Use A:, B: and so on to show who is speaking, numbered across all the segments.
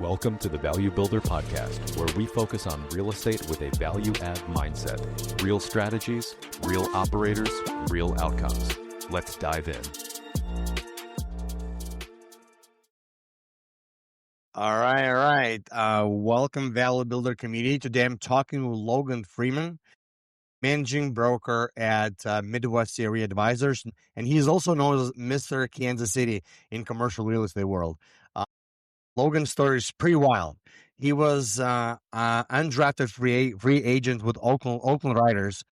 A: Welcome to the Value Builder Podcast, where we focus on real estate with a value-add mindset. Real strategies, real operators, real outcomes. Let's dive in.
B: All right. Welcome, Value Builder community. Today I'm talking with Logan Freeman, managing broker at MWCRE Advisors, and he's also known as Mr. Kansas City in commercial real estate world. Logan's story is pretty wild. He was undrafted free agent with Oakland Riders,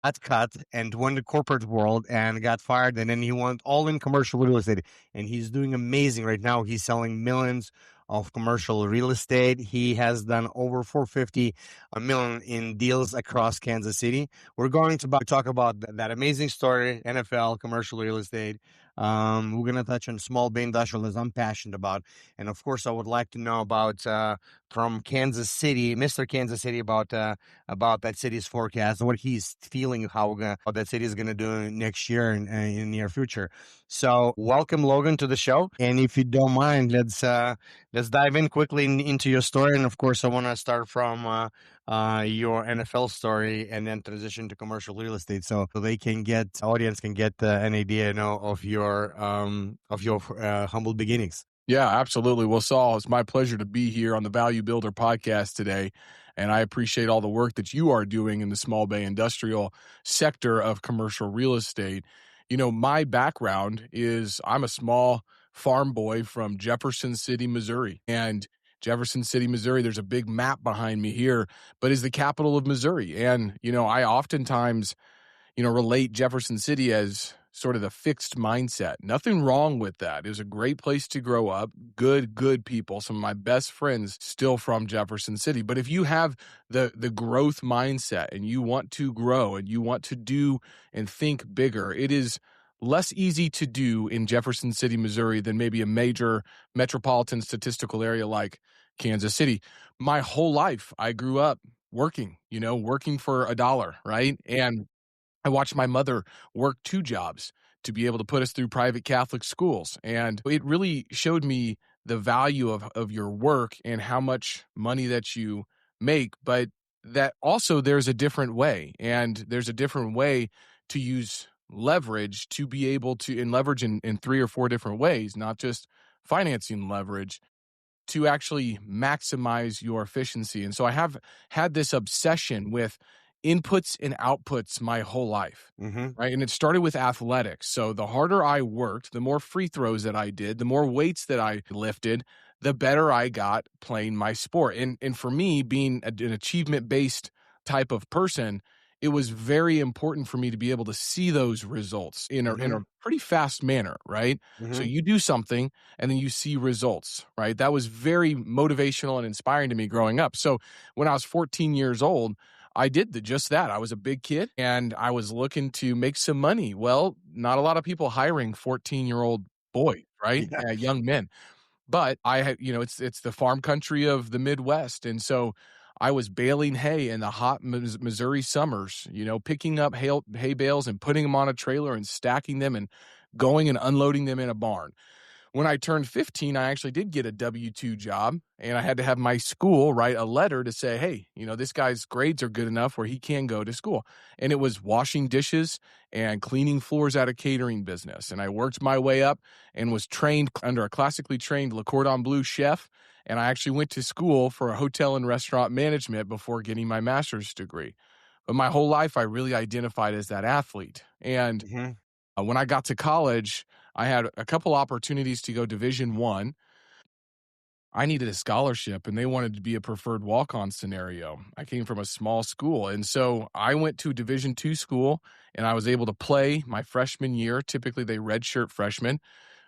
B: got cut and went to corporate world and got fired, and then he went all in commercial real estate, and he's doing amazing right now. He's selling millions of commercial real estate. He has done over $450 million in deals across Kansas City. We're going to talk about that amazing story, NFL, commercial real estate. We're going to touch on small bay industrial, as I'm passionate about. And of course, I would like to know about from Kansas City, Mr. Kansas City, about that city's forecast, what he's feeling, how that city is going to do next year and in the near future. So welcome, Logan, to the show. And if you don't mind, let's dive in quickly into your story. And of course, I want to start from your NFL story and then transition to commercial real estate, so they can audience can get an idea, of your humble beginnings.
C: Yeah, absolutely. Well, Saul, it's my pleasure to be here on the Value Builder podcast today. And I appreciate all the work that you are doing in the small bay industrial sector of commercial real estate. My background is I'm a small farm boy from Jefferson City, Missouri. And Jefferson City, Missouri, there's a big map behind me here, but is the capital of Missouri. And, I oftentimes, relate Jefferson City as sort of the fixed mindset. Nothing wrong with that. It was a great place to grow up. Good people. Some of my best friends still from Jefferson City. But if you have the growth mindset and you want to grow and you want to do and think bigger, it is less easy to do in Jefferson City, Missouri than maybe a major metropolitan statistical area like Kansas City. My whole life, I grew up working for $1, right? And I watched my mother work 2 jobs to be able to put us through private Catholic schools. And it really showed me the value of your work and how much money that you make, but that also there's a different way. And there's a different way to use leverage to be able to, and leverage in 3 or 4 different ways, not just financing leverage, to actually maximize your efficiency. And so I have had this obsession with inputs and outputs my whole life, right? And it started with athletics. So the harder I worked, the more free throws that I did, the more weights that I lifted, the better I got playing my sport. And for me, being an achievement-based type of person, it was very important for me to be able to see those results in a pretty fast manner, right? So you do something and then you see results, right? That was very motivational and inspiring to me growing up. So when I was 14 years old, I did just that. I was a big kid and I was looking to make some money. Well, not a lot of people hiring 14-year-old boys, right?
B: Yeah.
C: Young men. But I had, it's the farm country of the Midwest. And so I was baling hay in the hot Missouri summers, picking up hay bales and putting them on a trailer and stacking them and going and unloading them in a barn. When I turned 15, I actually did get a W-2 job, and I had to have my school write a letter to say, hey, this guy's grades are good enough where he can go to school. And it was washing dishes and cleaning floors at a catering business. And I worked my way up and was trained under a classically trained Le Cordon Bleu chef. And I actually went to school for a hotel and restaurant management before getting my master's degree. But my whole life, I really identified as that athlete. And when I got to college, I had a couple opportunities to go Division I. I needed a scholarship, and they wanted to be a preferred walk-on scenario. I came from a small school, and so I went to Division II school, and I was able to play my freshman year. Typically, they redshirt freshmen,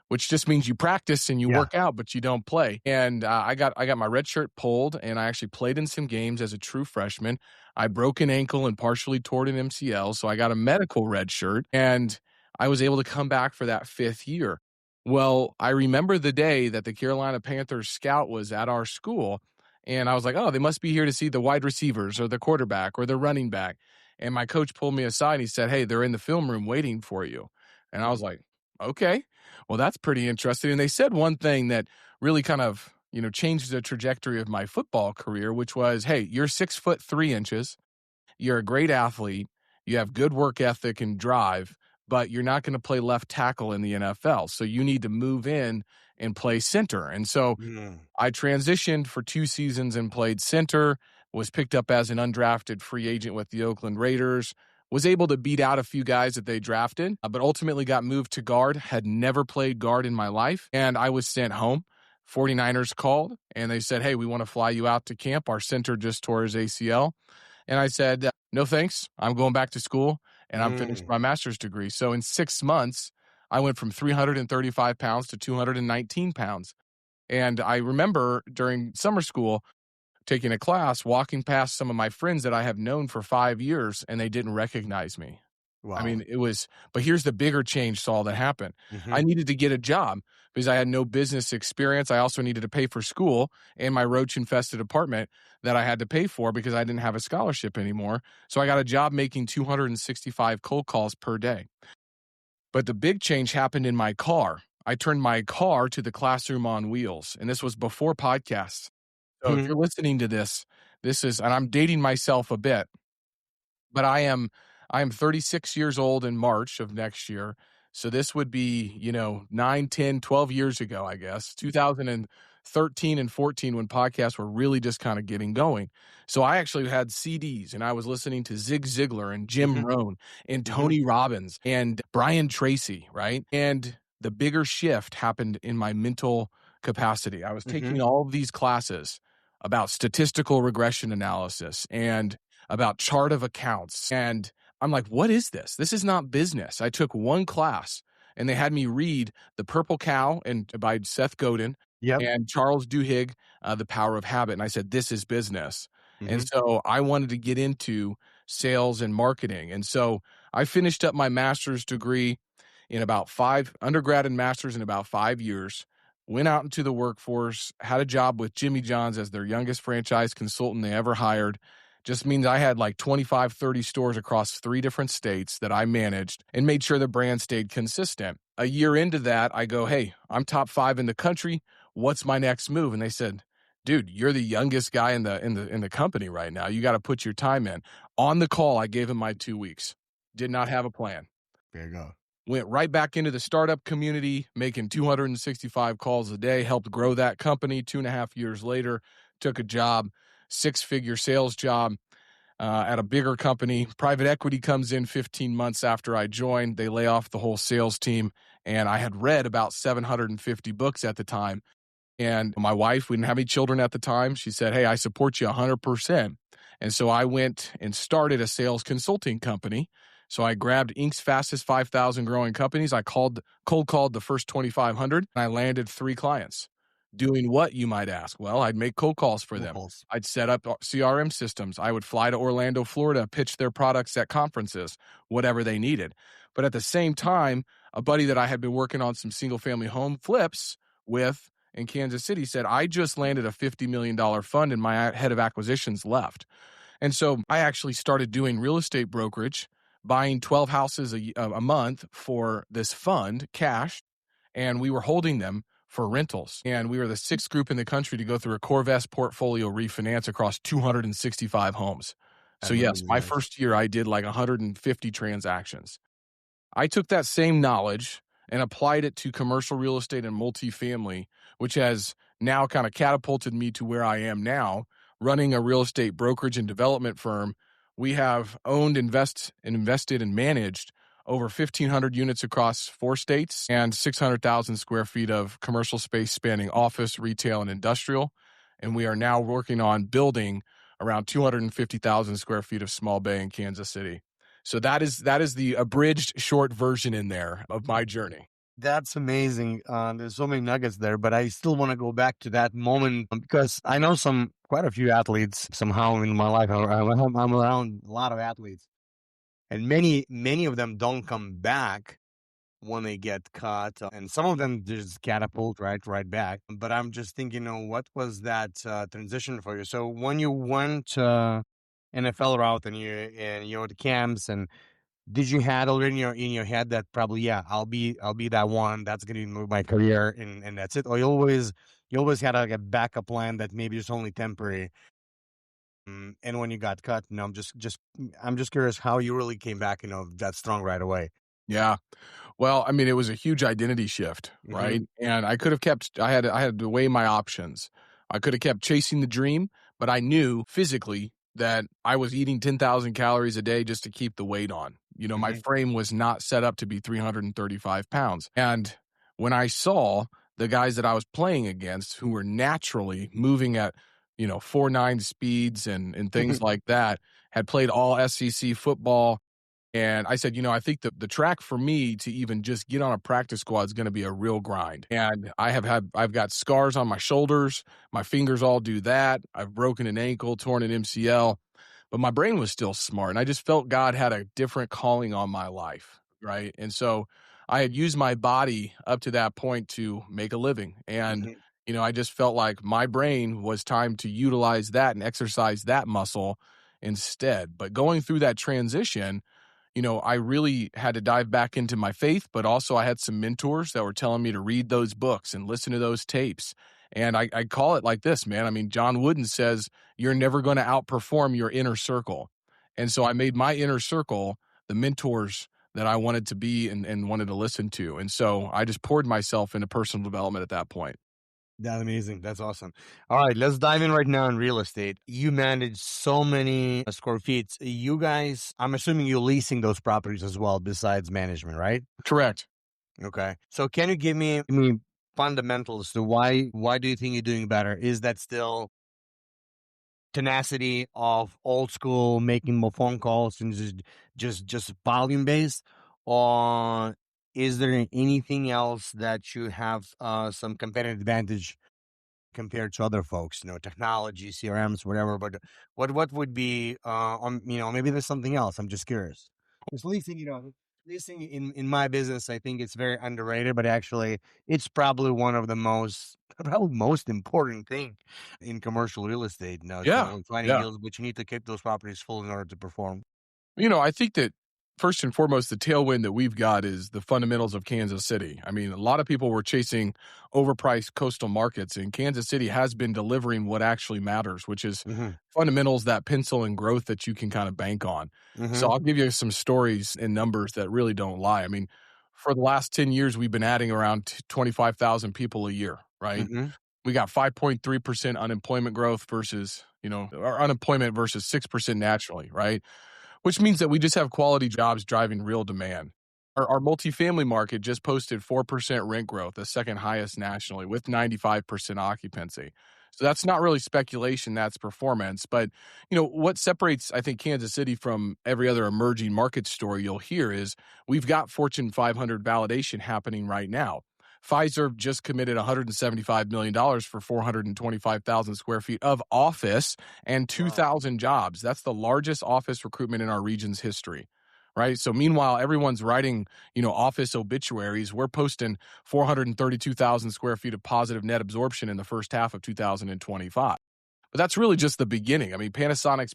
C: which just means you practice and you work out, but you don't play. And I got my red shirt pulled, and I actually played in some games as a true freshman. I broke an ankle and partially tore an MCL, so I got a medical red shirt, and I was able to come back for that 5th year. Well, I remember the day that the Carolina Panthers scout was at our school, and I was like, oh, they must be here to see the wide receivers or the quarterback or the running back. And my coach pulled me aside and he said, hey, they're in the film room waiting for you. And I was like, okay, well, that's pretty interesting. And they said one thing that really kind of, changed the trajectory of my football career, which was, hey, you're 6'3". You're a great athlete. You have good work ethic and drive, but you're not going to play left tackle in the NFL. So you need to move in and play center. And so I transitioned for 2 seasons and played center, was picked up as an undrafted free agent with the Oakland Raiders, was able to beat out a few guys that they drafted, but ultimately got moved to guard, had never played guard in my life, and I was sent home. 49ers called, and they said, hey, we want to fly you out to camp. Our center just tore his ACL. And I said, no, thanks. I'm going back to school, and I'm finished my master's degree. So in 6 months, I went from 335 pounds to 219 pounds. And I remember during summer school taking a class, walking past some of my friends that I have known for 5 years, and they didn't recognize me.
B: Wow.
C: I mean, but here's the bigger change, Saul, that happened. I needed to get a job because I had no business experience. I also needed to pay for school and my roach-infested apartment that I had to pay for because I didn't have a scholarship anymore. So I got a job making 265 cold calls per day. But the big change happened in my car. I turned my car to the classroom on wheels, and this was before podcasts. So if you're listening to this is, and I'm dating myself a bit, but I am 36 years old in March of next year. So this would be, 9, 10, 12 years ago, I guess, 2013 and 14 when podcasts were really just kind of getting going. So I actually had CDs and I was listening to Zig Ziglar and Jim Rohn and Tony Robbins and Brian Tracy, right? And the bigger shift happened in my mental capacity. I was taking all of these classes about statistical regression analysis and about chart of accounts. And I'm like, what is this? This is not business. I took one class and they had me read The Purple Cow by Seth Godin and Charles Duhigg, The Power of Habit. And I said, this is business. And so I wanted to get into sales and marketing. And so I finished up my master's degree in about undergrad and master's in about 5 years. Went out into the workforce, had a job with Jimmy John's as their youngest franchise consultant they ever hired. Just means I had like 25, 30 stores across 3 different states that I managed and made sure the brand stayed consistent. A year into that, I go, hey, I'm top 5 in the country. What's my next move? And they said, dude, you're the youngest guy in the company right now. You got to put your time in. On the call, I gave him my 2 weeks. Did not have a plan.
B: There you go.
C: Went right back into the startup community, making 265 calls a day, helped grow that company. 2.5 years later, took a job, 6-figure sales job at a bigger company. Private equity comes in 15 months after I joined. They lay off the whole sales team. And I had read about 750 books at the time. And my wife, we didn't have any children at the time. She said, hey, I support you 100%. And so I went and started a sales consulting company. So I grabbed Inc.'s fastest 5,000 growing companies. I cold called the first 2,500, and I landed 3 clients. Doing what, you might ask? Well, I'd make cold calls for them. I'd set up CRM systems. I would fly to Orlando, Florida, pitch their products at conferences, whatever they needed. But at the same time, a buddy that I had been working on some single-family home flips with in Kansas City said, I just landed a $50 million fund and my head of acquisitions left. And so I actually started doing real estate brokerage, buying 12 houses a month for this fund, cash, and we were holding them for rentals. And we were the 6th group in the country to go through a CoreVest portfolio refinance across 265 homes. So yes, my first year I did like 150 transactions. I took that same knowledge and applied it to commercial real estate and multifamily, which has now kind of catapulted me to where I am now, running a real estate brokerage and development firm. We have owned, invested, and managed over 1,500 units across 4 states and 600,000 square feet of commercial space spanning office, retail, and industrial. And we are now working on building around 250,000 square feet of small bay in Kansas City. So that is the abridged short version in there of my journey.
B: That's amazing. There's so many nuggets there, but I still want to go back to that moment because I know quite a few athletes somehow in my life. I'm around a lot of athletes, and many of them don't come back when they get caught, and some of them just catapult right back. But I'm just thinking, what was that transition for you? So when you went NFL route and you went to camps, and did you had already in your head that probably I'll be that one that's going to move my career and that's it, or you always you always had like a backup plan that maybe it's only temporary. And when you got cut, I'm just curious how you really came back, that strong right away.
C: Yeah. Well, I mean, it was a huge identity shift,
B: Hmm.
C: right? And I had to weigh my options. I could have kept chasing the dream, but I knew physically that I was eating 10,000 calories a day just to keep the weight on. My
B: Hmm.
C: frame was not set up to be 335 pounds. And when I saw the guys that I was playing against who were naturally moving at, 4.9 speeds and things like that, had played all SEC football, and I said, I think the track for me to even just get on a practice squad is going to be a real grind. And I've got scars on my shoulders. My fingers all do that. I've broken an ankle, torn an MCL, but my brain was still smart. And I just felt God had a different calling on my life. Right. And so I had used my body up to that point to make a living. And,
B: Hmm.
C: I just felt like my brain was time to utilize that and exercise that muscle instead. But going through that transition, I really had to dive back into my faith, but also I had some mentors that were telling me to read those books and listen to those tapes. And I call it like this, man. I mean, John Wooden says, you're never going to outperform your inner circle. And so I made my inner circle the mentors that I wanted to be and wanted to listen to. And so I just poured myself into personal development at that point.
B: That's amazing. That's awesome. All right, let's dive in right now in real estate. You manage so many square feet. You guys, I'm assuming you're leasing those properties as well, besides management, right?
C: Correct.
B: Okay. So can you give me fundamentals to why do you think you're doing better? Is that still tenacity of old school, making more phone calls and just volume based, or is there anything else that you have some competitive advantage compared to other folks, technology, CRMs, whatever. But what would be maybe there's something else. I'm just curious. Because leasing in my business, I think it's very underrated, but actually it's probably one of the probably most important thing in commercial real estate.
C: Yeah.
B: Finding
C: Yeah.
B: deals, but you need to keep those properties full in order to perform.
C: I think that first and foremost, the tailwind that we've got is the fundamentals of Kansas City. I mean, a lot of people were chasing overpriced coastal markets, and Kansas City has been delivering what actually matters, which is
B: Hmm.
C: fundamentals, that pencil and growth that you can kind of bank on. So
B: Hmm.
C: I'll give you some stories and numbers that really don't lie. I mean, for the last 10 years, we've been adding around 25,000 people a year, right?
B: Hmm.
C: We got 5.3% unemployment growth versus, our unemployment versus 6% nationally, right? Which means that we just have quality jobs driving real demand. Our multifamily market just posted 4% rent growth, the second highest nationally, with 95% occupancy. So that's not really speculation, that's performance. But, what separates, I think, Kansas City from every other emerging market story you'll hear is we've got Fortune 500 validation happening right now. Pfizer just committed $175 million for 425,000 square feet of office and
B: Wow.
C: 2,000 jobs. That's the largest office recruitment in our region's history. Right. So meanwhile, everyone's writing, office obituaries. We're posting 432,000 square feet of positive net absorption in the first half of 2025. But that's really just the beginning. I mean, Panasonic's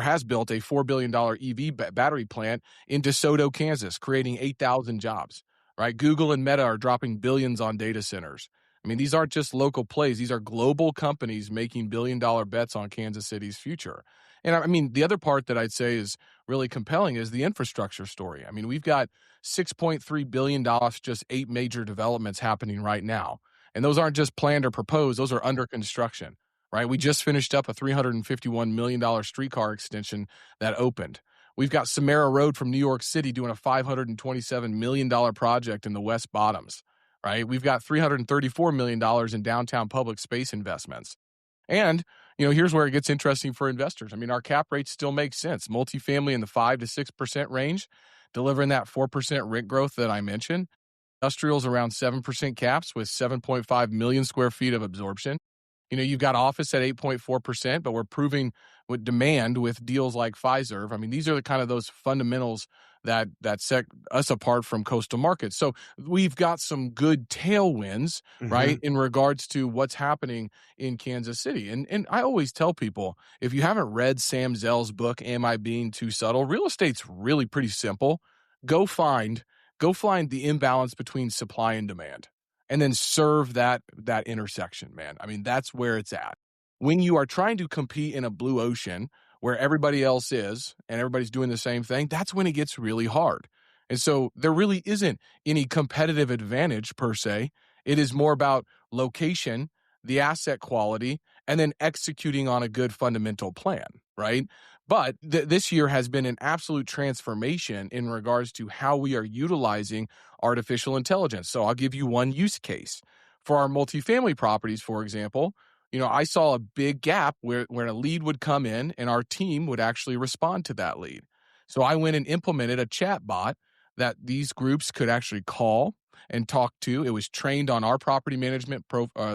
C: has built a $4 billion EV battery plant in DeSoto, Kansas, creating 8,000 jobs, right? Google and Meta are dropping billions on data centers. I mean, these aren't just local plays. These are global companies making billion-dollar bets on Kansas City's future. And I mean, the other part that I'd say is really compelling is the infrastructure story. I mean, we've got $6.3 billion, just 8 major developments happening right now. And those aren't just planned or proposed, those are under construction. Right, we just finished up a $351 million streetcar extension that opened. We've got Samara Road from New York City doing a $527 million project in the West Bottoms. Right, we've got $334 million in downtown public space investments. And, here's where it gets interesting for investors. I mean, our cap rates still make sense. Multifamily in the 5 to 6% range, delivering that 4% rent growth that I mentioned. Industrials around 7% caps with 7.5 million square feet of absorption. You've got office at 8.4%, but we're proving with demand with deals like Pfizer. I mean, these are the kind of those fundamentals that set us apart from coastal markets. So we've got some good tailwinds, right,
B: Hmm.
C: in regards to what's happening in Kansas City. And I always tell people, if you haven't read Sam Zell's book, Am I Being Too Subtle? Real estate's really pretty simple. Go find the imbalance between supply and demand. and then serve that intersection, man. I mean, that's where it's at. When you are trying to compete in a blue ocean where everybody else is and everybody's doing the same thing, that's when it gets really hard. And so there really isn't any competitive advantage per se. It is more about location, the asset quality, and then executing on a good fundamental plan, right? But this year has been an absolute transformation in regards to how we are utilizing artificial intelligence. So I'll give you one use case. For our multifamily properties, for example, I saw a big gap where a lead would come in and our team would actually respond to that lead. So I went and implemented a chat bot that these groups could actually call and talk to. It was trained on our property management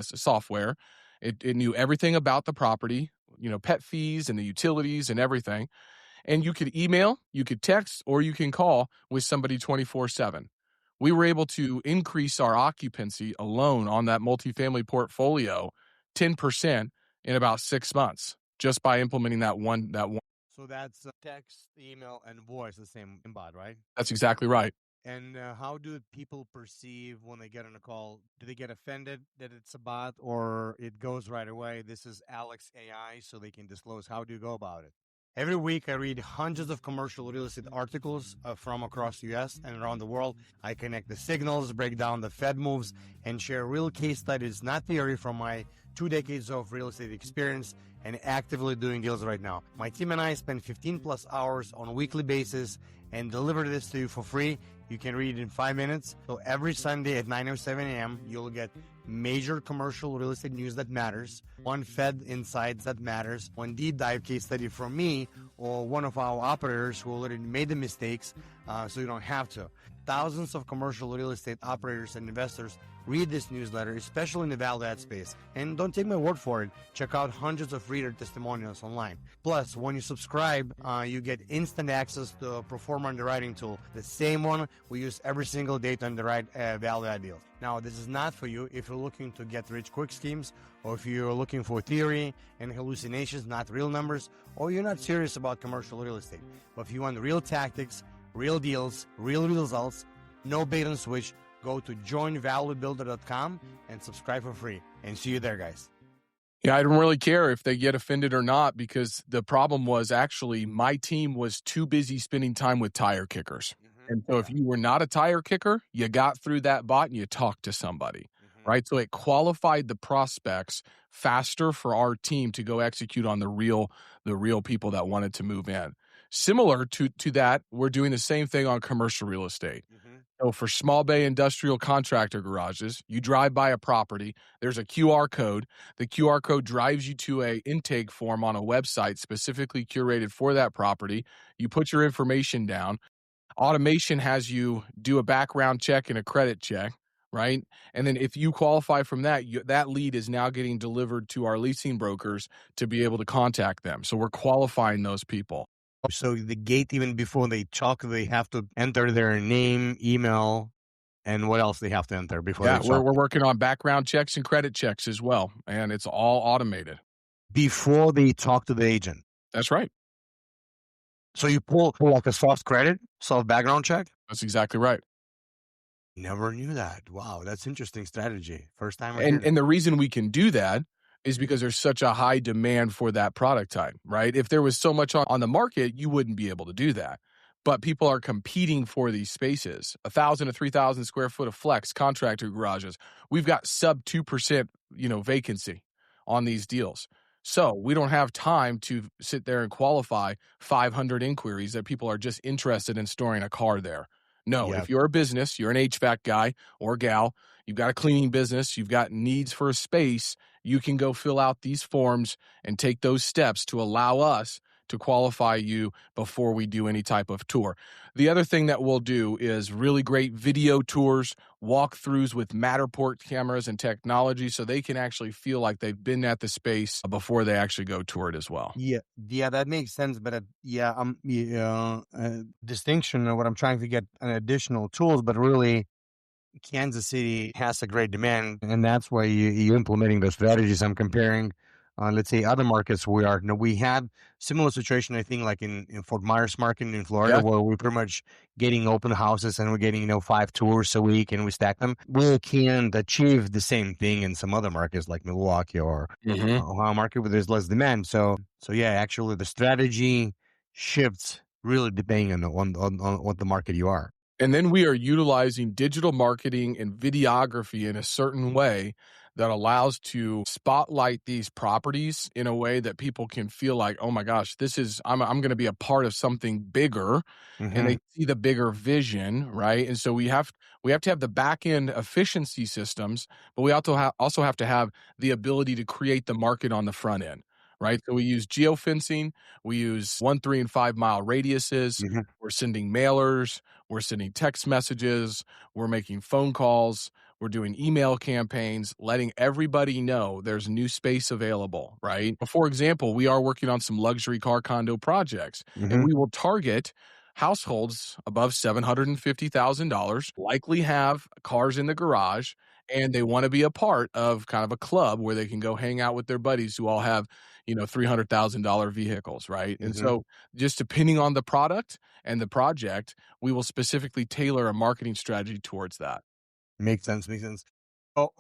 C: software. It knew everything about the property, pet fees and the utilities and everything. And you could email, you could text, or you can call with somebody 24/7. We were able to increase our occupancy alone on that multifamily portfolio 10% in about 6 months just by implementing that one.
B: So that's text, email, and voice, the same bot, right?
C: That's exactly right.
B: And how do people perceive when they get on a call? Do they get offended that it's a bot, or it goes right away? This is Alex AI, so they can disclose. How do you go about it? Every week, I read hundreds of commercial real estate articles from across the U.S. and around the world. I connect the signals, break down the Fed moves, and share real case studies, not theory, from my 2 decades of real estate experience and actively doing deals right now. My team and I spend 15 plus hours on a weekly basis and deliver this to you for free. You can read it in 5 minutes. So every Sunday at 9:07 a.m., you'll get major commercial real estate news that matters, one Fed insights that matters, one deep dive case study from me or one of our operators who already made the mistakes, so you don't have to. Thousands of commercial real estate operators and investors read this newsletter, especially in the value add space. And don't take my word for it. Check out hundreds of reader testimonials online. Plus, when you subscribe, you get instant access to a Proforma underwriting tool, the same one we use every single day to underwrite value add deals. Now, this is not for you if you're looking to get rich quick schemes, or if you're looking for theory and hallucinations, not real numbers, or you're not serious about commercial real estate. But if you want real tactics, real deals, real results, no bait and switch, go to joinvaluebuilder.com and subscribe for free. And see you there, guys.
C: Yeah, I don't really care if they get offended or not, because the problem was actually my team was too busy spending time with tire kickers. And so if you were not a tire kicker, you got through that bot and you talked to somebody, right? So it qualified the prospects faster for our team to go execute on the real people that wanted to move in. Similar to that, we're doing the same thing on commercial real estate. So for small bay industrial contractor garages, you drive by a property, there's a QR code. The QR code drives you to a intake form on a website specifically curated for that property. You put your information down. Automation has you do a background check and a credit check, right? And then if you qualify from that, that lead is now getting delivered to our leasing brokers to be able to contact them. So we're qualifying those people.
B: So the gate, even before they talk, they have to enter their name, email, and what else they have to enter before they talk?
C: We're working on background checks and credit checks as well, and it's all automated.
B: Before they talk to the agent?
C: That's right.
B: So you pull like a soft credit, soft background check?
C: That's exactly right.
B: Never knew that. Wow, that's interesting strategy. First time.
C: And the reason we can do that is because there's such a high demand for that product type, right? If there was so much on the market, you wouldn't be able to do that. But people are competing for these spaces. 1,000 to 3,000 square foot of flex contractor garages. We've got sub 2%, vacancy on these deals. So we don't have time to sit there and qualify 500 inquiries that people are just interested in storing a car there. No, If you're a business, you're an HVAC guy or gal, you've got a cleaning business, you've got needs for a space, you can go fill out these forms and take those steps to allow us to qualify you before we do any type of tour. The other thing that we'll do is really great video tours, walkthroughs with Matterport cameras and technology, so they can actually feel like they've been at the space before they actually go tour it as well.
B: Yeah, that makes sense. But distinction of what I'm trying to get an additional tools, but really Kansas City has a great demand, and that's why you're implementing those strategies. I'm comparing let's say other markets we are. We had similar situation, I think, like in Fort Myers market in Florida,
C: Yeah.
B: where we're pretty much getting open houses and we're getting 5 tours a week and we stack them. We can't achieve the same thing in some other markets like Milwaukee or Ohio market where there's less demand. So yeah, actually the strategy shifts really depending on what the market you are.
C: And then we are utilizing digital marketing and videography in a certain way that allows to spotlight these properties in a way that people can feel like, oh my gosh, I'm going to be a part of something bigger, and
B: Mm-hmm.
C: they see the bigger vision, right? And so we have to have the back end efficiency systems, but we also have to have the ability to create the market on the front end, right? So we use geofencing, we use 1, 3, and 5 mile radiuses,
B: Mm-hmm.
C: we're sending mailers, we're sending text messages, we're making phone calls, we're doing email campaigns, letting everybody know there's new space available, right? For example, we are working on some luxury car condo projects, and
B: Mm-hmm.
C: we will target households above $750,000, likely have cars in the garage, and they want to be a part of kind of a club where they can go hang out with their buddies who all have, $300,000 vehicles, right? And
B: Mm-hmm.
C: so just depending on the product and the project, we will specifically tailor a marketing strategy towards that.
B: Makes sense. Makes sense. So,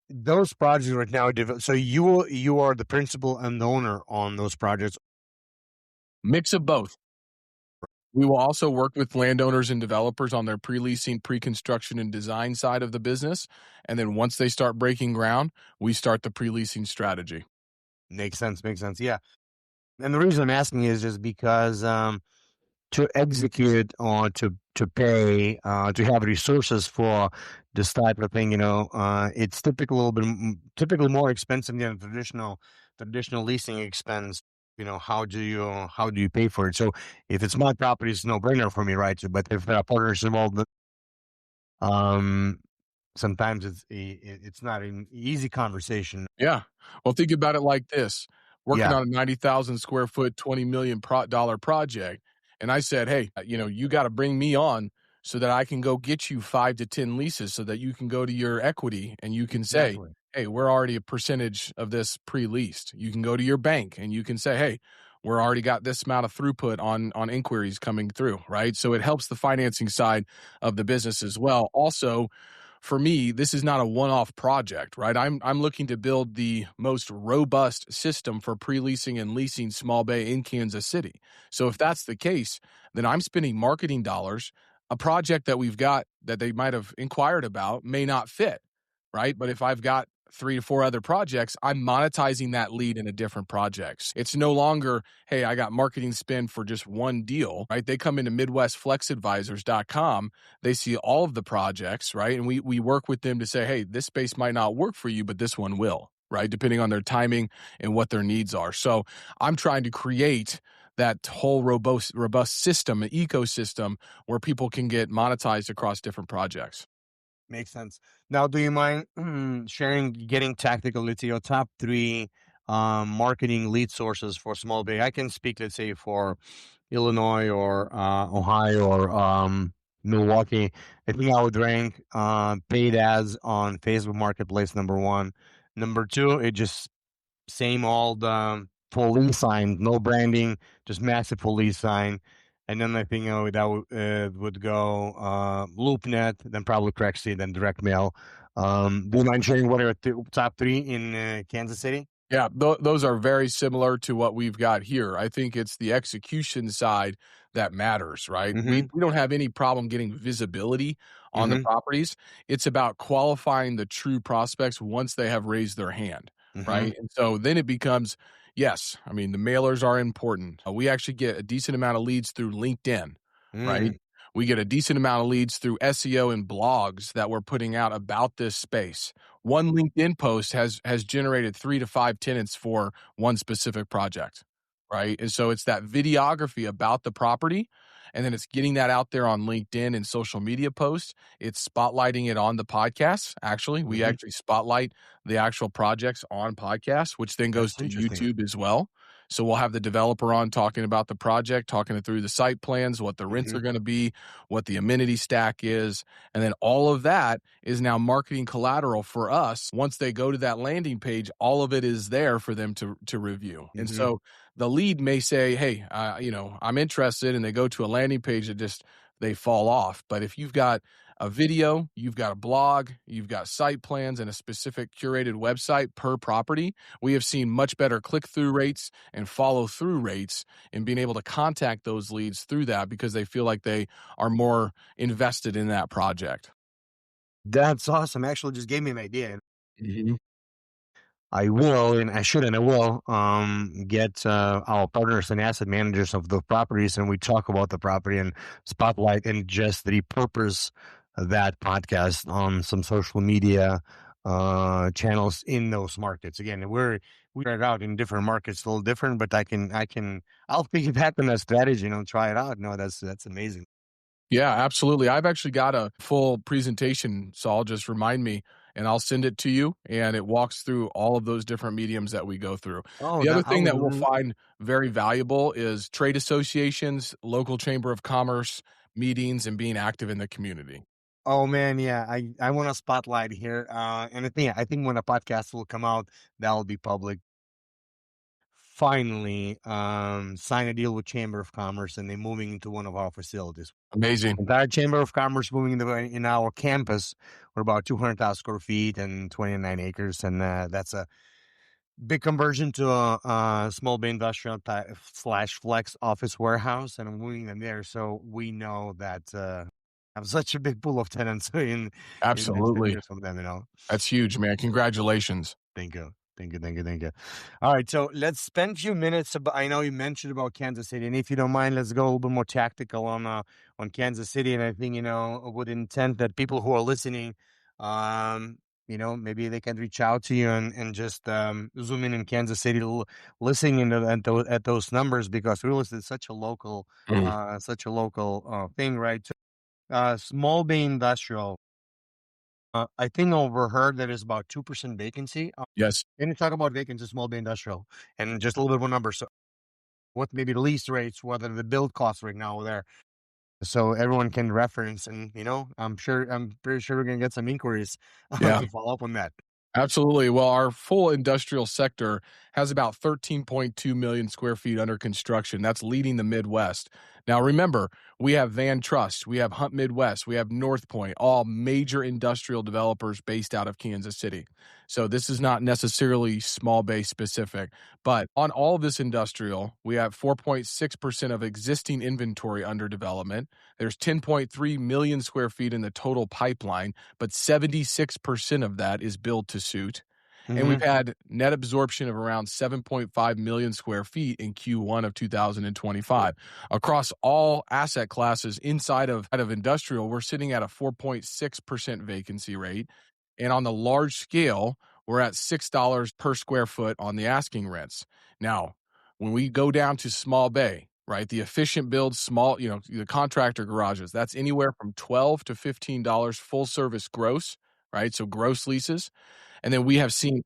B: those projects right now, so you are the principal and the owner on those projects.
C: Mix of both. We will also work with landowners and developers on their pre-leasing, pre-construction, and design side of the business. And then once they start breaking ground, we start the pre-leasing strategy.
B: Makes sense. Makes sense. Yeah. And the reason I'm asking is just because to execute or to pay to have resources for this type of thing, it's typically a little bit typically more expensive than traditional leasing expense. How do you pay for it? So if it's my property, it's no brainer for me, right? So, but if there are partners involved, um, sometimes it's not an easy conversation.
C: Yeah. Well, think about it like this. Working
B: Yeah,
C: on a 90,000 square foot, $20 million dollar project. And I said, hey, you got to bring me on so that I can go get you 5 to 10 leases so that you can go to your equity and you can say,
B: exactly.
C: hey, we're already a percentage of this pre-leased. You can go to your bank and you can say, hey, we're already got this amount of throughput on inquiries coming through, right? So it helps the financing side of the business as well. Also, for me, this is not a one-off project, right? I'm looking to build the most robust system for pre-leasing and leasing small bay in Kansas City. So if that's the case, then I'm spending marketing dollars. A project that we've got that they might have inquired about may not fit, right? But if I've got 3 to 4 other projects, I'm monetizing that lead in a different projects. It's no longer, hey, I got marketing spend for just one deal, right? They come into MWCREAdvisors.com, they see all of the projects, right? And we work with them to say, hey, this space might not work for you, but this one will, right? Depending on their timing and what their needs are. So I'm trying to create that whole robust system, an ecosystem where people can get monetized across different projects.
B: Makes sense. Now, do you mind sharing, getting tactical? Let's say your top three marketing lead sources for small bay. I can speak, let's say, for Illinois or Ohio or Milwaukee. I think I would rank paid ads on Facebook Marketplace number one. Number two, it just same old police sign, no branding, just massive police sign. And then I think would go LoopNet, then probably Craigslist, then direct mail. Do you mind sharing what are your top three in Kansas City?
C: Yeah, those are very similar to what we've got here. I think it's the execution side that matters, right? We
B: Mm-hmm.
C: we don't have any problem getting visibility on the
B: Mm-hmm.
C: properties. It's about qualifying the true prospects once they have raised their hand,
B: Mm-hmm.
C: right? And so then it becomes, yes, I mean, the mailers are important. We actually get a decent amount of leads through LinkedIn, right?
B: Mm.
C: We get a decent amount of leads through SEO and blogs that we're putting out about this space. One LinkedIn post has generated 3 to 5 tenants for one specific project, right? And so it's that videography about the property And then it's getting that out there on LinkedIn and social media posts. It's spotlighting it on the podcast. Actually, we actually spotlight the actual projects on podcasts, which then goes
B: That's
C: to
B: interesting.
C: YouTube as well. So we'll have the developer on talking about the project, talking it through the site plans, what the rents are going to be, what the amenity stack is. And then all of that is now marketing collateral for us. Once they go to that landing page, all of it is there for them to review. And so the lead may say, hey, I'm interested, and they go to a landing page that just, they fall off. But if you've got a video, you've got a blog, you've got site plans, and a specific curated website per property, we have seen much better click-through rates and follow-through rates in being able to contact those leads through that because they feel like they are more invested in that project.
B: That's awesome. Actually, just gave me an idea.
C: Mm-hmm.
B: I will, and I should, and I will get our partners and asset managers of the properties, and we talk about the property and spotlight and just repurpose that podcast on some social media channels in those markets. Again, we are out in different markets, a little different, but I'll piggyback on that strategy and try it out. No, that's amazing.
C: Yeah, absolutely. I've actually got a full presentation, Saul. Just remind me, and I'll send it to you. And it walks through all of those different mediums that we go through.
B: Oh,
C: The other thing that we'll find very valuable is trade associations, local chamber of commerce meetings, and being active in the community.
B: Oh man, yeah, I want to spotlight here, and I think when a podcast will come out, that'll be public. Finally, sign a deal with Chamber of Commerce, and they're moving into one of our facilities.
C: Amazing.
B: Entire Chamber of Commerce moving in our campus. We're about 200,000 square feet and 29 acres, and that's a big conversion to a small bay industrial / flex office warehouse, and I'm moving them there. So we know that I have such a big pool of tenants in
C: Absolutely.
B: years from them.
C: That's huge, man. Congratulations.
B: Thank you. All right, so let's spend a few minutes. I know you mentioned about Kansas City, and if you don't mind, let's go a little bit more tactical on Kansas City. And I think with intent that people who are listening, maybe they can reach out to you and just zoom in Kansas City, listening at those numbers, because real estate is such a local thing, right? Small bay industrial. I think overheard that is about 2% vacancy.
C: Yes.
B: Can you talk about vacancy, small bay industrial, and just a little bit more numbers? So what maybe the lease rates, whether the build costs right now are there, so everyone can reference. And I'm pretty sure we're gonna get some inquiries to follow up on that.
C: Absolutely. Well, our full industrial sector has about 13.2 million square feet under construction. That's leading the Midwest. Now, remember, we have Van Trust, we have Hunt Midwest, we have North Point, all major industrial developers based out of Kansas City. So this is not necessarily small bay specific, but on all of this industrial, we have 4.6% of existing inventory under development. There's 10.3 million square feet in the total pipeline, but 76% of that is build to suit. And we've had net absorption of around 7.5 million square feet in Q1 of 2025. Across all asset classes inside of industrial, we're sitting at a 4.6% vacancy rate. And on the large scale, we're at $6 per square foot on the asking rents. Now, when we go down to small bay, right, the efficient build, small, the contractor garages, that's anywhere from $12 to $15 full service gross, right? So gross leases. And then we have seen.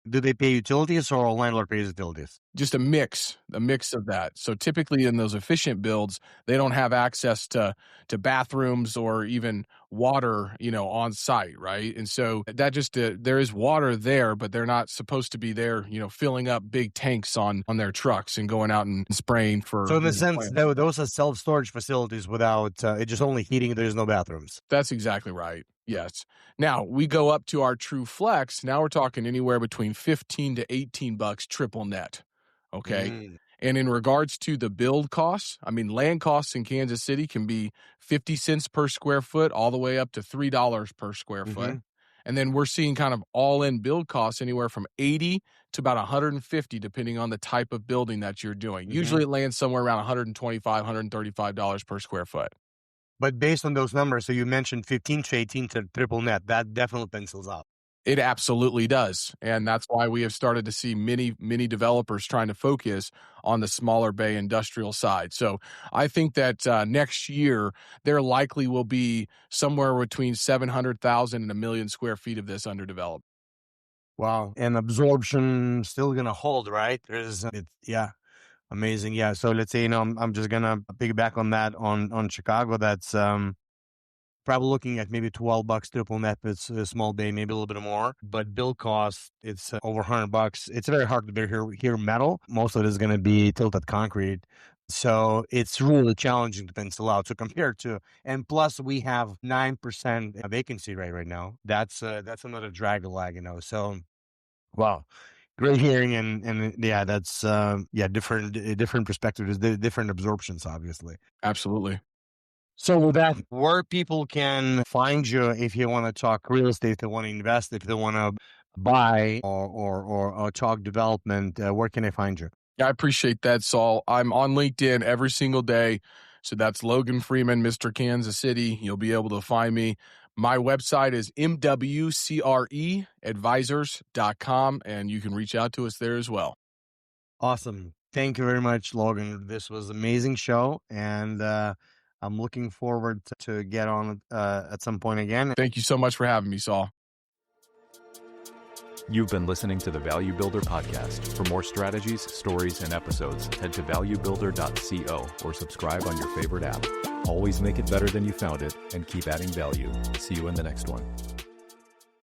B: Do they pay utilities, or a landlord pays utilities?
C: Just a mix of that. So typically in those efficient builds, they don't have access to bathrooms or even water, on site, right? And so that just there is water there, but they're not supposed to be there, filling up big tanks on their trucks and going out and spraying for.
B: So in a sense, those are self-storage facilities without it's just only heating. There's no bathrooms.
C: That's exactly right. Yes. Now we go up to our true flex. Now we're talking anywhere between $15 to $18 triple net. Okay. And in regards to the build costs, land costs in Kansas City can be 50 cents per square foot all the way up to $3 per square foot. And then we're seeing kind of all in build costs anywhere from 80 to about 150, depending on the type of building that you're doing. Usually it lands somewhere around $125, $135 per square foot.
B: But based on those numbers, so you mentioned 15 to 18 to triple net, that definitely pencils out.
C: It absolutely does. And that's why we have started to see many developers trying to focus on the smaller bay industrial side. So I think that next year, there likely will be somewhere between 700,000 and 1 million square feet of this underdeveloped.
B: Wow. And absorption still going to hold, right? Yeah, amazing. Yeah. So let's say, I'm just going to piggyback on that on Chicago. That's probably looking at maybe $12 triple net. It's a small bay, maybe a little bit more, but build cost, it's over $100. It's very hard to build here metal. Most of it is going to be tilted concrete. So it's really challenging to pencil out. So compared to, and plus we have 9% vacancy rate right now. That's another drag to lag, So, wow, great hearing, and yeah, that's different perspectives, different absorptions, obviously.
C: Absolutely.
B: So with that, where people can find you if you want to talk real estate, if they want to invest, if they want to buy or talk development, where can I find you?
C: Yeah, I appreciate that, Saul. I'm on LinkedIn every single day. So that's Logan Freeman, Mr. Kansas City. You'll be able to find me. My website is MWCRE Advisors.com, and you can reach out to us there as well.
B: Awesome. Thank you very much, Logan. This was an amazing show, and I'm looking forward to get on at some point again.
C: Thank you so much for having me, Saul.
A: You've been listening to the Value Builder Podcast. For more strategies, stories, and episodes, head to valuebuilder.co or subscribe on your favorite app. Always make it better than you found it and keep adding value. See you in the next one.